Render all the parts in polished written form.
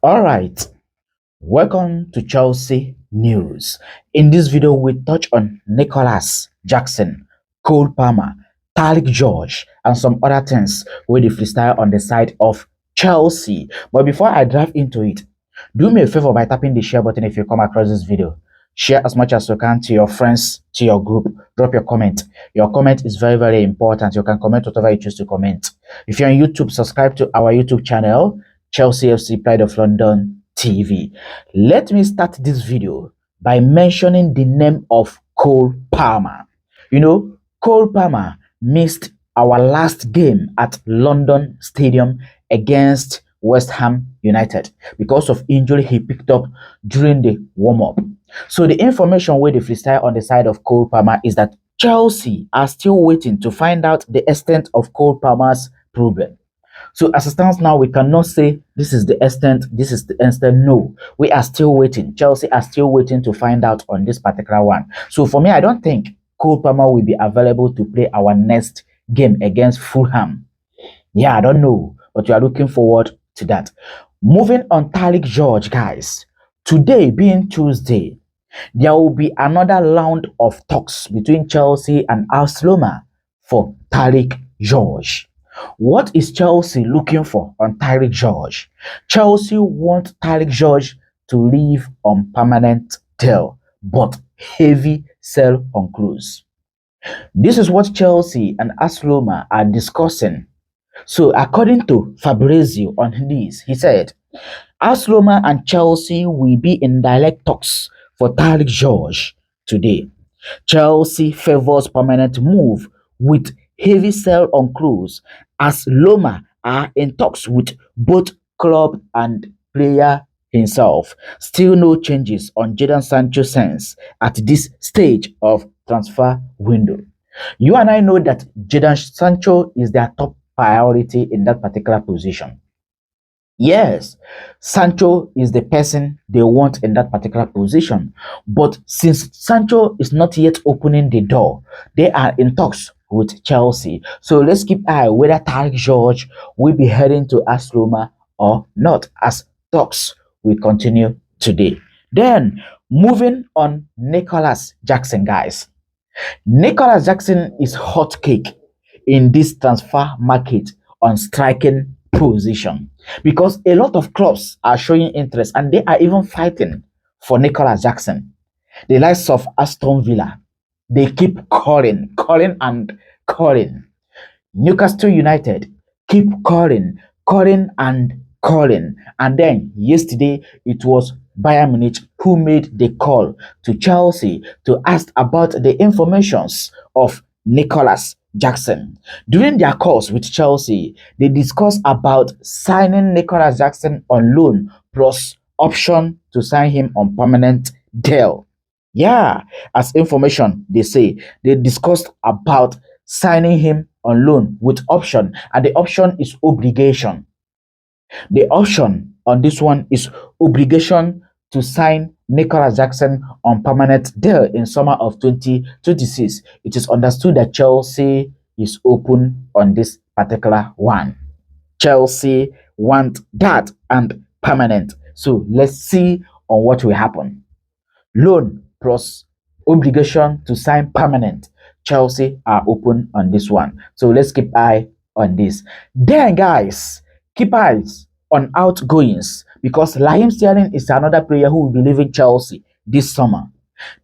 All right, welcome to Chelsea News. In this video, we touch on Nicholas Jackson, Cole Palmer, Tariq George, and some other things with the freestyle on the side of Chelsea. But before I dive into it, do me a favor by tapping the share button if you come across this video. Share as much as you can to your friends, to your group. Drop your comment. Your comment is very, very important. You can comment whatever you choose to comment. If you're on YouTube, subscribe to our YouTube channel, Chelsea FC Pride of London TV. Let me start this video by mentioning the name of Cole Palmer. You know, Cole Palmer missed our last game at London Stadium against West Ham United because of injury he picked up during the warm-up. So the information with the freestyle on the side of Cole Palmer is that Chelsea are still waiting to find out the extent of Cole Palmer's problem. So as it stands now, we cannot say this is the extent, this is the extent. No, we are still waiting. Chelsea are still waiting to find out on this particular one. So for me, I don't think Cole Palmer will be available to play our next game against Fulham. Yeah, I don't know, but we are looking forward to that. Moving on, Tariq George, guys. Today being Tuesday, there will be another round of talks between Chelsea and Roma for Tariq George. What is Chelsea looking for on Tariq George? Chelsea want Tariq George to leave on permanent deal, but heavy sell on close. This is what Chelsea and AS Roma are discussing. So according to Fabrizio on this, he said, AS Roma and Chelsea will be in direct talks for Tariq George today. Chelsea favors permanent move with heavy sell on close as Roma are in talks with both club and player himself. Still no changes on Jadon Sancho sense at this stage of transfer window. You and I know that Jadon Sancho is their top priority in that particular position. Yes, Sancho is the person they want in that particular position. But since Sancho is not yet opening the door, they are in talks with Chelsea. So let's keep eye whether Tariq George will be heading to AS Roma or not, as talks will continue today. Then, moving on, Nicholas Jackson, guys. Nicholas Jackson is hot cake in this transfer market on striking position because a lot of clubs are showing interest and they are even fighting for Nicholas Jackson. The likes of Aston Villa, they keep calling and calling. Newcastle United keep calling and calling. And then yesterday it was Bayern Munich who made the call to Chelsea to ask about the informations of Nicholas Jackson. During their calls with Chelsea, they discussed about signing Nicholas Jackson on loan plus option to sign him on permanent deal. Yeah, as information they say, they discussed about signing him on loan with option, and the option is obligation. The option on this one is obligation to sign Nicholas Jackson on permanent deal in summer of 2026. It is understood that Chelsea is open on this particular one. Chelsea want that and permanent. So let's see on what will happen. Loan plus obligation to sign permanent. Chelsea are open on this one. So let's keep eye on this. Then, guys, keep eyes on outgoings because Raheem Sterling is another player who will be leaving Chelsea this summer.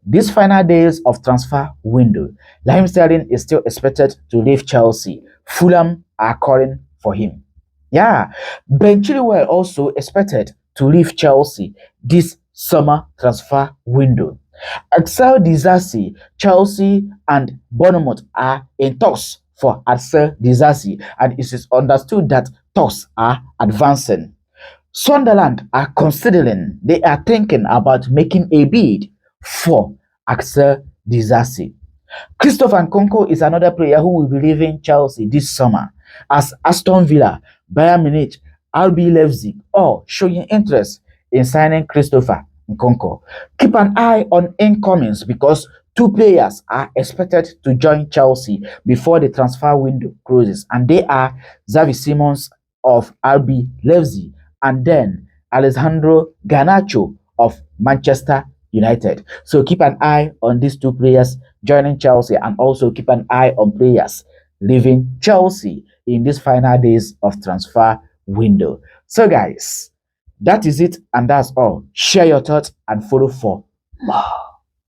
These final days of transfer window, Raheem Sterling is still expected to leave Chelsea. Fulham are calling for him. Yeah, Ben Chilwell also expected to leave Chelsea this summer transfer window. Axel Disasi, Chelsea and Bournemouth are in talks for Axel Disasi, and it is understood that talks are advancing. Sunderland are considering, they are thinking about making a bid for Axel Disasi. Christopher Nkunku is another player who will be leaving Chelsea this summer, as Aston Villa, Bayern Munich, RB Leipzig all showing interest in signing Christopher Nkunku. Keep an eye on incomings because two players are expected to join Chelsea before the transfer window closes, and they are Xavi Simons of RB Leipzig and then Alessandro Garnacho of Manchester United. So keep an eye on these two players joining Chelsea, and also keep an eye on players leaving Chelsea in these final days of transfer window. So guys, that is it and that's all. Share your thoughts and follow for more.